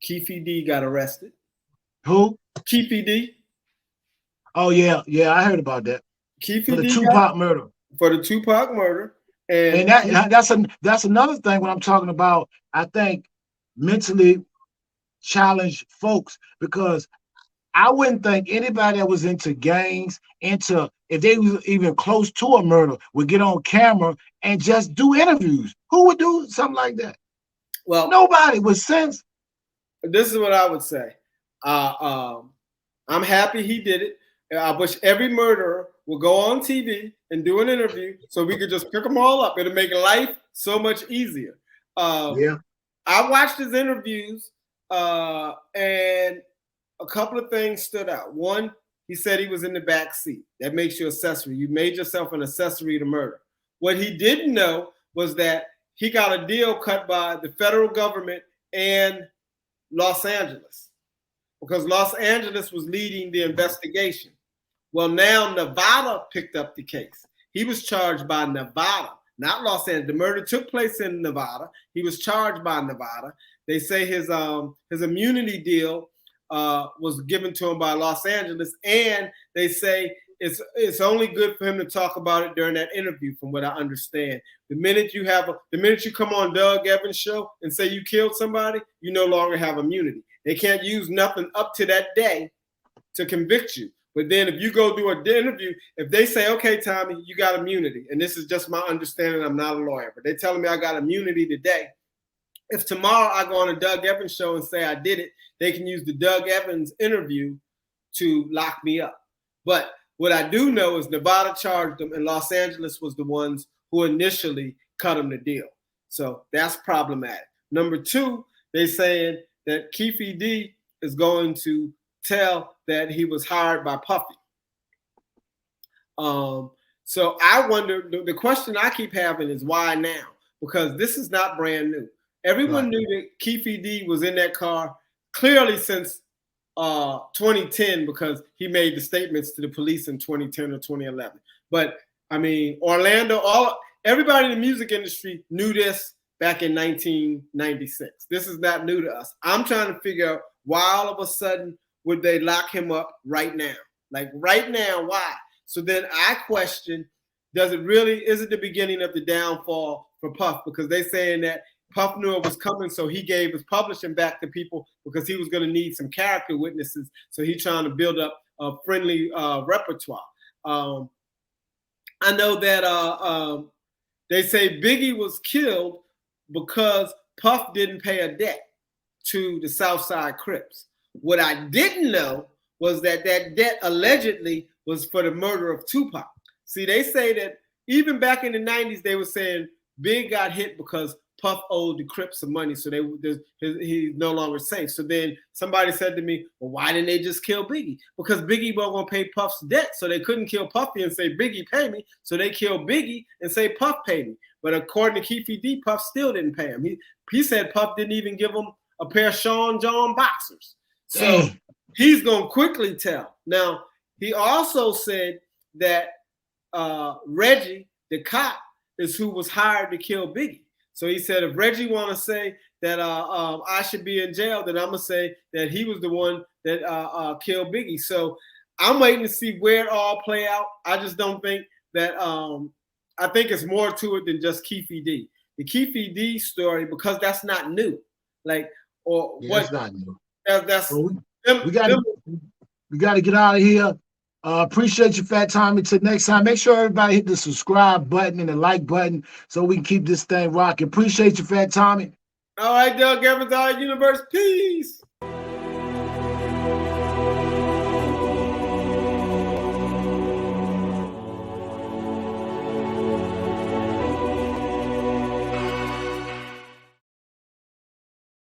Keefe D got arrested. Who? Keefe D. Oh yeah, I heard about that Keefe for the D got Tupac murder. for the Tupac murder, And and that's another thing when I'm talking about. I think mentally challenged folks because I wouldn't think anybody that was into gangs, into if they was even close to a murder, would get on camera and just do interviews. Who would do something like that? well, Nobody with sense. this is what I would say. I'm happy he did it. I wish every murderer would go on TV and do an interview so we could just pick them all up. It'll make life so much easier. Yeah. I watched his interviews, and a couple of things stood out. One, he said he was in the back seat. That makes you accessory. You made yourself an accessory to murder. What he didn't know was that he got a deal cut by the federal government and Los Angeles, because Los Angeles was leading the investigation. Well, now Nevada picked up the case. He was charged by Nevada, not Los Angeles. The murder took place in Nevada. He was charged by Nevada. They say his immunity deal was given to him by Los Angeles, and they say it's only good for him to talk about it during that interview, from what I understand. The minute you come on Doug Evans' show and say you killed somebody, you no longer have immunity. They can't use nothing up to that day to convict you. But then if you go do an interview, if they say, okay, Tommy, you got immunity, and this is just my understanding, I'm not a lawyer, but they're telling me I got immunity today. If tomorrow I go on a Doug Evans show and say I did it, they can use the Doug Evans interview to lock me up. But what I do know is Nevada charged them, and Los Angeles was the ones who initially cut them the deal. So that's problematic. Number two, they're saying that Keefe D is going to tell that he was hired by Puffy. So I wonder, the question I keep having is why now? Because this is not brand new. Everyone knew that Keefe D was in that car clearly since 2010, because he made the statements to the police in 2010 or 2011. But I mean, Orlando, everybody in the music industry knew this back in 1996. This is not new to us. I'm trying to figure out why all of a sudden would they lock him up right now? Like right now, why? So then I question, is it the beginning of the downfall for Puff? Because they're saying that Puff knew it was coming, so he gave his publishing back to people because he was going to need some character witnesses. So he's trying to build up a friendly repertoire. I know that they say Biggie was killed because Puff didn't pay a debt to the Southside Crips. What I didn't know was that debt allegedly was for the murder of Tupac. See, they say that even back in the 90s, they were saying Big got hit because Puff owed the Crips some money, so he's no longer safe. So then somebody said to me, well, why didn't they just kill Biggie? Because Biggie wasn't going to pay Puff's debt, so they couldn't kill Puffy and say, Biggie, pay me. So they killed Biggie and say, Puff, pay me. But according to Keefe D, Puff still didn't pay him. He said Puff didn't even give him a pair of Sean John boxers. So he's going to quickly tell. Now, he also said that Reggie, the cop, is who was hired to kill Biggie. So he said, if Reggie want to say that I should be in jail, then I'm going to say that he was the one that killed Biggie. So I'm waiting to see where it all play out. I just don't think that I think it's more to it than just Keefe D. The Keefe D story, because that's not new. That's not new. We got to get out of here. Appreciate you, Fat Tommy. Till next time, make sure everybody hit the subscribe button and the like button so we can keep this thing rocking. Appreciate you, Fat Tommy. All right, Doug Evans, all right, universe. Peace.